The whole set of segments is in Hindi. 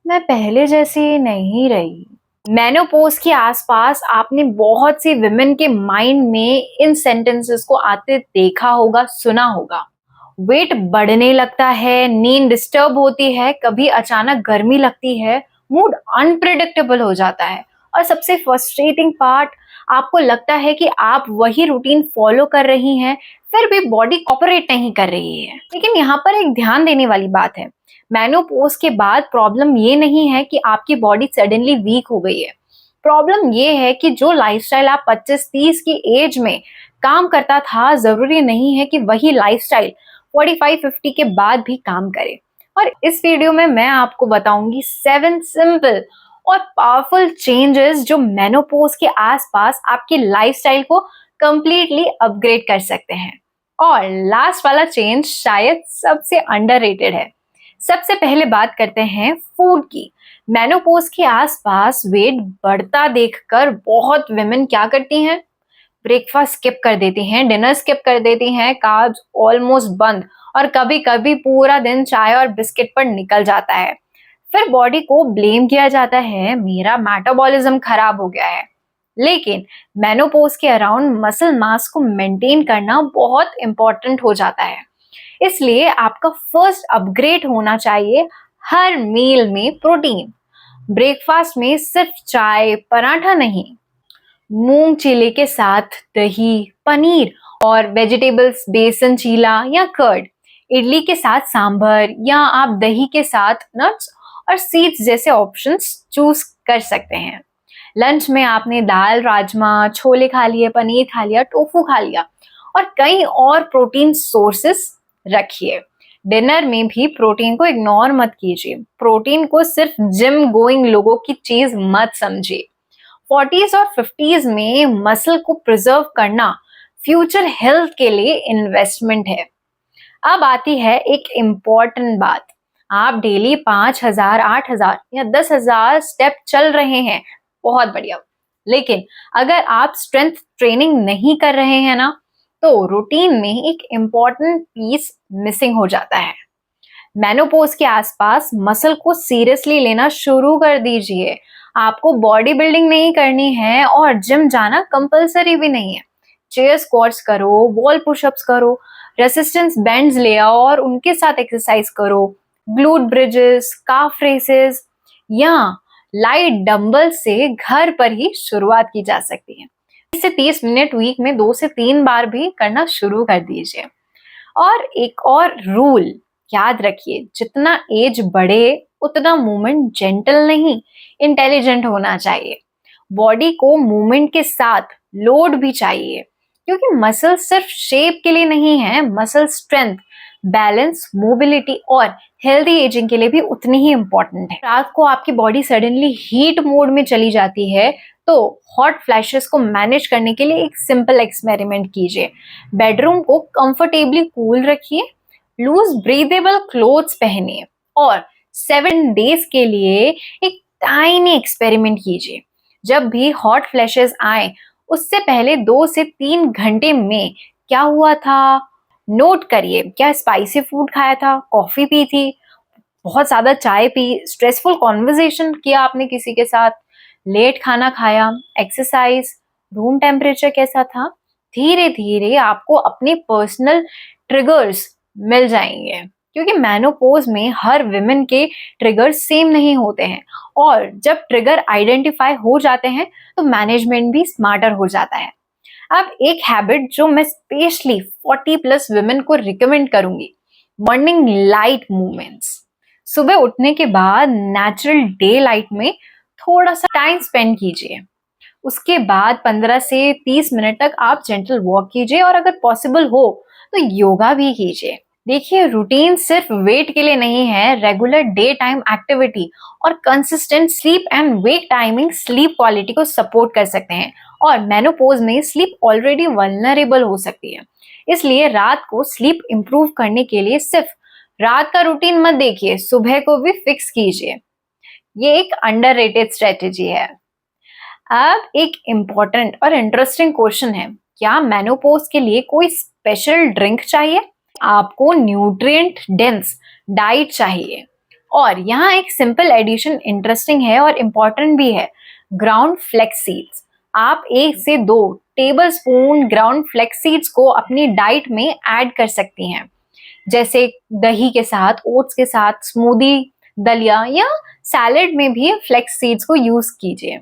मैं पहले जैसी नहीं रही। मेनोपॉज के आसपास आपने बहुत सी विमेन के माइंड में इन सेंटेंसेस को आते देखा होगा, सुना होगा। वेट बढ़ने लगता है, नींद डिस्टर्ब होती है, कभी अचानक गर्मी लगती है, मूड अनप्रिडिक्टेबल हो जाता है और सबसे फ्रस्ट्रेटिंग पार्ट, आपको लगता है कि आप वही रूटीन फॉलो कर रही हैं, फिर भी बॉडी कोऑपरेट नहीं कर रही है। लेकिन यहाँ पर एक ध्यान देने वाली बात है, मेनोपॉज के बाद प्रॉब्लम ये नहीं है कि आपकी बॉडी सडनली वीक हो गई है। प्रॉब्लम ये है कि जो लाइफस्टाइल आप 25-30 की एज में काम करता था, जरूरी नहीं है कि वही लाइफस्टाइल 45-50 के बाद भी काम करे। और इस वीडियो में मैं आपको बताऊंगी 7 सिंपल और पावरफुल चेंजेस जो मेनोपॉज के आसपास आपके लाइफस्टाइल को कंप्लीटली अपग्रेड कर सकते हैं। और लास्ट वाला चेंज शायद सबसे अंडररेटेड है। सबसे पहले बात करते हैं फूड की। मेनोपॉज के आसपास वेट बढ़ता देखकर बहुत विमेन क्या करती हैं? ब्रेकफास्ट स्किप कर देती हैं, डिनर स्किप कर देती हैं, कार्ब्स ऑलमोस्ट बंद और कभी कभी पूरा दिन चाय और बिस्किट पर निकल जाता है। फिर बॉडी को ब्लेम किया जाता है, मेरा मेटाबॉलिज्म खराब हो गया है। लेकिन मेनोपॉज के अराउंड मसल मास को मेंटेन करना बहुत इंपॉर्टेंट हो जाता है। इसलिए आपका फर्स्ट अपग्रेड होना चाहिए हर मील में प्रोटीन। ब्रेकफास्ट में सिर्फ चाय पराठा नहीं, मूंग चीले के साथ दही, पनीर और वेजिटेबल्स, बेसन चीला या कर्ड। इडली के साथ सांभर या आप दही के साथ नट्स और सीड्स जैसे ऑप्शंस चूज कर सकते हैं। लंच में आपने दाल, राजमा, छोले खा लिए, पनीर खा लिया, टोफू खा लिया और कई और प्रोटीन सोर्सेस रखिए। डिनर में भी प्रोटीन को इग्नोर मत कीजिए। प्रोटीन को सिर्फ जिम गोइंग लोगों की चीज मत समझिए। 40s और 50s में मसल को प्रिजर्व करना फ्यूचर हेल्थ के लिए इन्वेस्टमेंट है। अब आती है एक इम्पॉर्टेंट बात, आप डेली 5,000, 8,000 या 10,000 स्टेप चल रहे हैं, बहुत बढ़िया। लेकिन अगर आप स्ट्रेंथ ट्रेनिंग नहीं कर रहे हैं ना, तो रूटीन में एक इम्पॉर्टेंट पीस मिसिंग हो जाता है। मेनोपॉज के आसपास मसल को सीरियसली लेना शुरू कर दीजिए। आपको बॉडी बिल्डिंग नहीं करनी है और जिम जाना कंपलसरी भी नहीं है। चेयर स्क्वाट्स करो, वॉल पुशअप्स करो, रेसिस्टेंस बैंड्स ले आओ और उनके साथ एक्सरसाइज करो। ग्लूट ब्रिजेस, काफ रेसेस या लाइट डंबल से घर पर ही शुरुआत की जा सकती है। 20 से 30 मिनट वीक में 2 से 3 बार भी करना शुरू कर दीजिए। और एक और रूल याद रखिए, जितना एज बढ़े उतना मूवमेंट जेंटल नहीं, इंटेलिजेंट होना चाहिए। बॉडी को मूवमेंट के साथ लोड भी चाहिए, क्योंकि मसल सिर्फ शेप के लिए नहीं है, मसल स्ट्रेंथ, बैलेंस, मोबिलिटी और हेल्दी एजिंग के लिए भी उतनी ही इंपॉर्टेंट है। रात को आपकी बॉडी सडनली हीट मोड में चली जाती है, तो हॉट फ्लैशेस को मैनेज करने के लिए एक सिंपल एक्सपेरिमेंट कीजिए। बेडरूम को कंफर्टेबली कूल रखिए, लूज ब्रीदेबल क्लोथ्स पहनिए और 7 डेज के लिए एक टाइनी एक्सपेरिमेंट कीजिए। जब भी हॉट फ्लैशेस आए, उससे पहले 2 से 3 घंटे में क्या हुआ था नोट करिए। क्या स्पाइसी फूड खाया था, कॉफी पी थी, बहुत ज्यादा चाय पी, स्ट्रेसफुल कॉन्वर्सेशन किया आपने किसी के साथ, लेट खाना खाया, एक्सरसाइज, रूम टेम्परेचर कैसा था। धीरे धीरे आपको अपने पर्सनल ट्रिगर्स मिल जाएंगे, क्योंकि मेनोपॉज में हर विमेन के ट्रिगर्स सेम नहीं होते हैं और जब ट्रिगर आइडेंटिफाई हो जाते हैं तो मैनेजमेंट भी स्मार्टर हो जाता है। अब एक हैबिट जो मैं स्पेशली 40+ विमेन को रिकमेंड करूंगी, मॉर्निंग लाइट मूवमेंट्स। सुबह उठने के बाद नेचुरल डे लाइट में थोड़ा सा टाइम स्पेंड कीजिए। उसके बाद 15 से 30 मिनट तक आप जेंटल वॉक कीजिए और अगर पॉसिबल हो तो योगा भी कीजिए। देखिए, रूटीन सिर्फ वेट के लिए नहीं है, रेगुलर डे टाइम एक्टिविटी और consistent sleep and wake timing sleep quality को सपोर्ट कर सकते हैं। और मेनोपॉज में स्लीप ऑलरेडी वल्नरेबल हो सकती है, इसलिए रात को स्लीप इंप्रूव करने के लिए सिर्फ रात का रूटीन मत देखिए, सुबह को भी फिक्स कीजिए। ये एक अंडररेटेड स्ट्रेटेजी है। अब एक इम्पोर्टेंट और इंटरेस्टिंग क्वेश्चन है, क्या मेनोपॉज के लिए कोई स्पेशल ड्रिंक चाहिए? आपको न्यूट्रिएंट डेंस डाइट चाहिए, और यहाँ एक सिंपल एडिशन इंटरेस्टिंग है और इम्पोर्टेंट भी है, ग्राउंड फ्लेक्स सीड्स। आप 1 से 2 tablespoon ground flax seeds को अपनी डाइट में ऐड कर सकती हैं, जैसे दही के साथ, ओट्स के साथ, स्मूदी, दलिया या सैलेड में भी फ्लेक्स सीड्स को यूज कीजिए।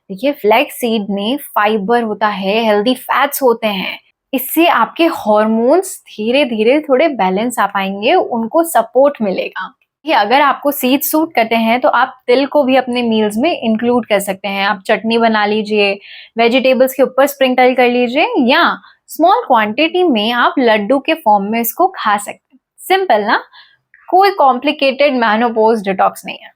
देखिए, फ्लेक्स सीड में फाइबर होता है, हेल्दी फैट्स होते हैं, इससे आपके हॉर्मोन्स धीरे धीरे थोड़े बैलेंस आ पाएंगे, उनको सपोर्ट मिलेगा। ये अगर आपको सीड सूट करते हैं तो आप तिल को भी अपने मील्स में इंक्लूड कर सकते हैं। आप चटनी बना लीजिए, वेजिटेबल्स के ऊपर स्प्रिंकल कर लीजिए, या स्मॉल क्वांटिटी में आप लड्डू के फॉर्म में इसको खा सकते हैं। सिंपल ना, कोई कॉम्प्लिकेटेड मेनोपॉज डिटॉक्स नहीं है।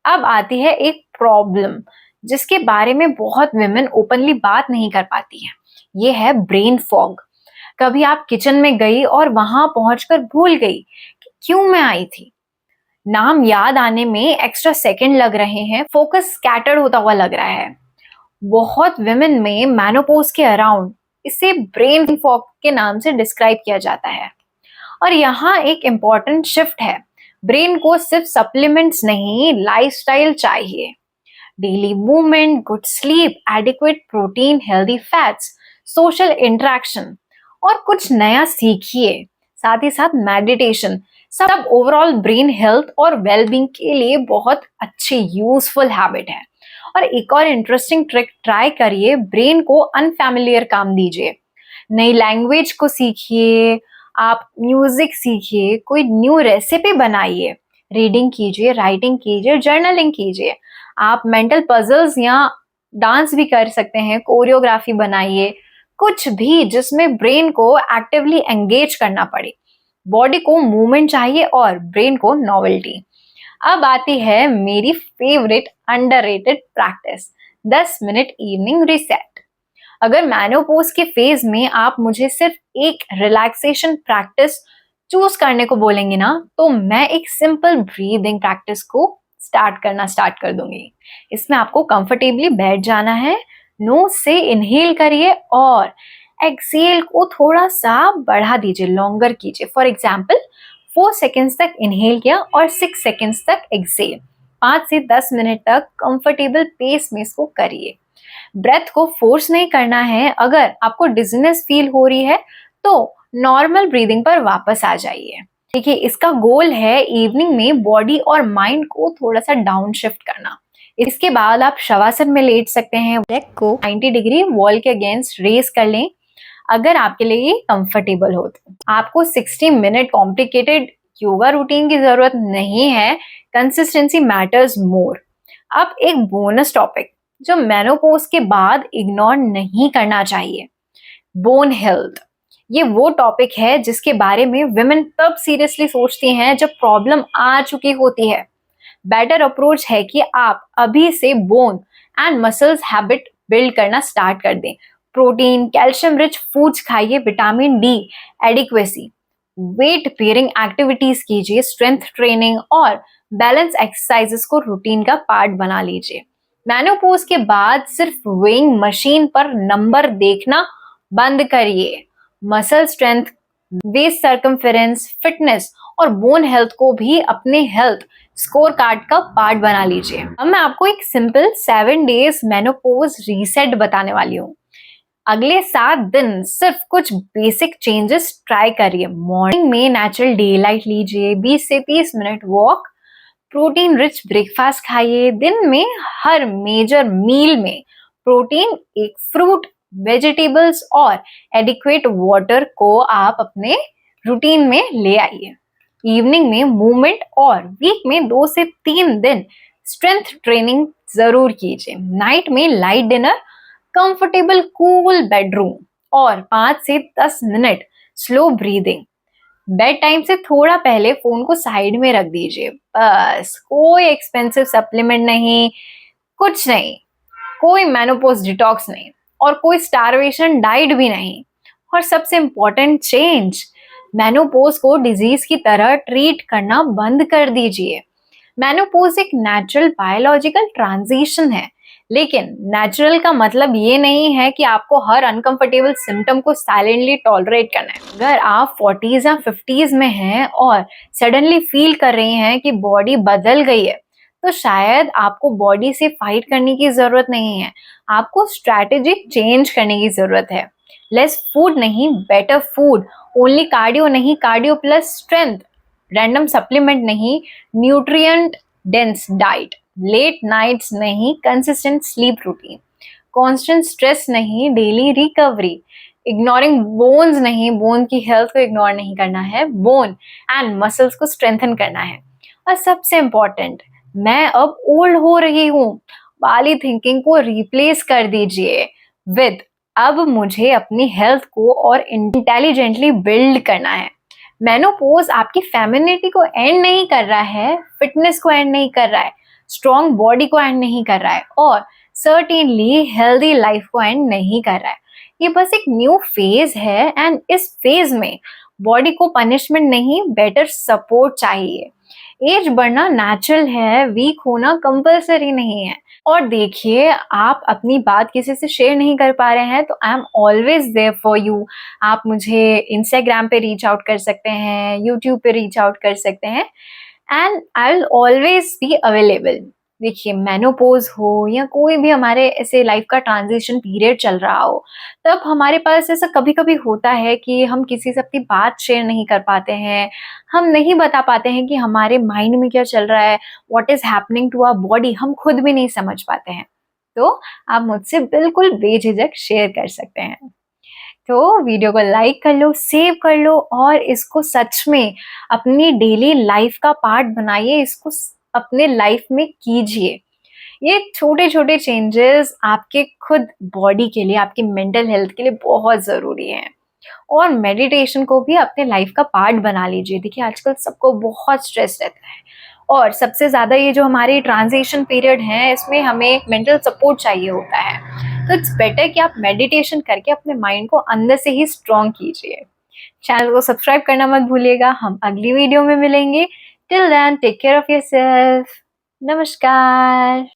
अब आती है एक प्रॉब्लम जिसके बारे में बहुत विमेन ओपनली बात नहीं कर पाती है। ये है ब्रेन फॉग। कभी आप किचन में गई और वहां पहुंचकर भूल गई कि क्यों मैं आई थी। नाम याद आने में एक्स्ट्रा सेकंड लग रहे हैं, फोकस स्कैटर्ड होता हुआ लग रहा है। बहुत विमेन में मेनोपॉज के अराउंड इसे ब्रेन फॉग के नाम से डिस्क्राइब किया जाता है। और यहाँ एक इम्पॉर्टेंट शिफ्ट है, ब्रेन को सिर्फ सप्लीमेंट्स नहीं, लाइफस्टाइल चाहिए। Daily movement, good sleep, adequate protein, healthy fats, social interaction और कुछ नया सीखिए। साथ ही साथ मेडिटेशन, सब ओवरऑल ब्रेन हेल्थ और वेलबींग के लिए बहुत अच्छी यूजफुल हैबिट है। और एक और इंटरेस्टिंग ट्रिक ट्राई करिए, ब्रेन को अनफैमिलियर काम दीजिए। नई लैंग्वेज को सीखिए, आप म्यूजिक सीखिए, कोई न्यू रेसिपी बनाइए, रीडिंग कीजिए, राइटिंग कीजिए, जर्नलिंग कीजिए। आप मेंटल पजल्स या डांस भी कर सकते हैं, कोरियोग्राफी बनाइए, कुछ भी जिसमें ब्रेन को एक्टिवली एंगेज करना पड़े। बॉडी को मूवमेंट चाहिए और ब्रेन को नॉवेल्टी। अब आती है मेरी favourite underrated practice, 10 minute evening reset. अगर मेनोपॉज के फेज में आप मुझे सिर्फ एक रिलैक्सेशन प्रैक्टिस चूज करने को बोलेंगे ना, तो मैं एक सिंपल ब्रीदिंग प्रैक्टिस को स्टार्ट कर दूंगी। इसमें आपको कंफर्टेबली बैठ जाना है, नोज से इनहेल करिए और एक्सेल को थोड़ा सा बढ़ा दीजिए, लॉन्गर कीजिए। फॉर एग्जाम्पल 4 सेकेंड्स तक इनहेल किया और 6 सेकेंड्स तक एक्सेल। 5 से 10 मिनट तक कंफर्टेबल पेस में इसको करिए। ब्रेथ को फोर्स नहीं करना है। अगर आपको डिजीनेस फील हो रही है तो नॉर्मल ब्रीदिंग पर वापस आ जाइए। देखिए, इसका गोल है इवनिंग में बॉडी और माइंड को थोड़ा सा डाउन शिफ्ट करना। इसके बाद आप शवासन में लेट सकते हैं, लेग को 90 डिग्री वॉल के अगेंस्ट रेस कर लें अगर आपके लिए ये कंफर्टेबल हो तो। आपको 60 मिनट कॉम्प्लिकेटेड योगा रूटीन की जरूरत नहीं है, कंसिस्टेंसी मैटर्स मोर। अब एक बोनस टॉपिक जो मेनोपॉज के बाद इग्नोर नहीं करना चाहिए, बोन हेल्थ। ये वो टॉपिक है जिसके बारे में विमेन तब सीरियसली सोचती हैं जब प्रॉब्लम आ चुकी होती है। बेटर अप्रोच है कि आप अभी से bone and muscles habit build करना स्टार्ट कर दें। प्रोटीन, कैल्शियम रिच फूड्स खाइए, vitamin D adequacy, weight bearing activities कीजिए, स्ट्रेंथ ट्रेनिंग और बैलेंस एक्सरसाइजेस को रूटीन का पार्ट बना लीजिए। मेनोपॉज के बाद सिर्फ वेइंग मशीन पर नंबर देखना बंद करिए। Muscle strength, waist circumference, fitness और बोन हेल्थ को भी अपने हेल्थ स्कोर कार्ड का पार्ट बना लीजिए। अब मैं आपको एक सिंपल 7 डेज मेनोपॉज रीसेट बताने वाली हूँ। अगले 7 दिन सिर्फ कुछ बेसिक चेंजेस ट्राई करिए। मॉर्निंग में नेचुरल डे लाइट लीजिए, 20 से 30 minute walk, protein rich breakfast खाइए। दिन में हर मेजर मील में प्रोटीन, एक फ्रूट, वेजिटेबल्स और एडिक्वेट वाटर को आप अपने रूटीन में ले आइए। इवनिंग में मूवमेंट और वीक में 2 से 3 दिन स्ट्रेंथ ट्रेनिंग जरूर कीजिए। नाइट में light dinner, comfortable cool bedroom और 5 से 10 minute slow breathing. Bed time से थोड़ा पहले फोन को साइड में रख दीजिए। बस, कोई एक्सपेंसिव सप्लीमेंट नहीं, कुछ नहीं, कोई मेनोपॉज डिटॉक्स नहीं और कोई स्टारवेशन डाइट भी नहीं। और सबसे इंपॉर्टेंट चेंज, मेनोपॉज को डिजीज की तरह ट्रीट करना बंद कर दीजिए। मेनोपॉज एक नेचुरल बायोलॉजिकल ट्रांजिशन है, लेकिन नेचुरल का मतलब ये नहीं है कि आपको हर अनकंफर्टेबल सिम्टम को साइलेंटली टॉलरेट करना है। अगर आप 40s या 50s में हैं और सडनली फील कर रही हैं कि बॉडी बदल गई है, तो शायद आपको बॉडी से फाइट करने की जरूरत नहीं है, आपको स्ट्रैटेजिक चेंज करने की जरूरत है। लेस फूड नहीं, बेटर फूड। ओनली कार्डियो नहीं, cardio plus strength. Random supplement नहीं, nutrient dense diet. Late nights नहीं, consistent sleep routine. Constant stress नहीं, डेली रिकवरी। इग्नोरिंग बोन्स नहीं, बोन की हेल्थ को इग्नोर नहीं करना है, बोन एंड मसल्स को स्ट्रेंथन करना है। और सबसे इंपॉर्टेंट, मैं अब ओल्ड हो रही हूँ वाली थिंकिंग को रिप्लेस कर दीजिए विद अब मुझे अपनी हेल्थ को और इंटेलिजेंटली बिल्ड करना है। मेनोपॉज आपकी फेमिनिटी को एंड नहीं कर रहा है, फिटनेस को एंड नहीं कर रहा है, स्ट्रॉन्ग बॉडी को एंड नहीं कर रहा है और सर्टेनली हेल्दी लाइफ को एंड नहीं कर रहा है। ये बस एक न्यू फेज है एंड इस फेज में बॉडी को पनिशमेंट नहीं, बेटर सपोर्ट चाहिए। एज बढ़ना नेचुरल है, वीक होना कंपल्सरी नहीं है। और देखिए, आप अपनी बात किसी से शेयर नहीं कर पा रहे हैं तो I am always there for you. आप मुझे इंस्टाग्राम पे रीच आउट कर सकते हैं, यूट्यूब पे रीच आउट कर सकते हैं and I will always be available. देखिए, मेनोपॉज हो या कोई भी हमारे ऐसे लाइफ का ट्रांजिशन पीरियड चल रहा हो, तब हमारे पास ऐसा कभी कभी होता है कि हम किसी से अपनी बात शेयर नहीं कर पाते हैं, हम नहीं बता पाते हैं कि हमारे माइंड में क्या चल रहा है, what is happening to our body, हम खुद भी नहीं समझ पाते हैं। तो आप मुझसे बिल्कुल बेझिझक शेयर कर सकते हैं। तो वीडियो को लाइक कर लो, सेव कर लो और इसको सच में अपनी डेली लाइफ का पार्ट बनाइए, इसको अपने लाइफ में कीजिए। ये छोटे छोटे चेंजेस आपके खुद बॉडी के लिए, आपकी मेंटल हेल्थ के लिए बहुत ज़रूरी हैं। और मेडिटेशन को भी अपने लाइफ का पार्ट बना लीजिए। देखिए, आजकल सबको बहुत स्ट्रेस रहता है और सबसे ज़्यादा ये जो हमारी ट्रांजिशन पीरियड है, इसमें हमें मेंटल सपोर्ट चाहिए होता है। तो इट्स बेटर कि आप मेडिटेशन करके अपने माइंड को अंदर से ही स्ट्रॉन्ग कीजिए। चैनल को सब्सक्राइब करना मत भूलिएगा। हम अगली वीडियो में मिलेंगे। Till then, take care of yourself. नमस्कार।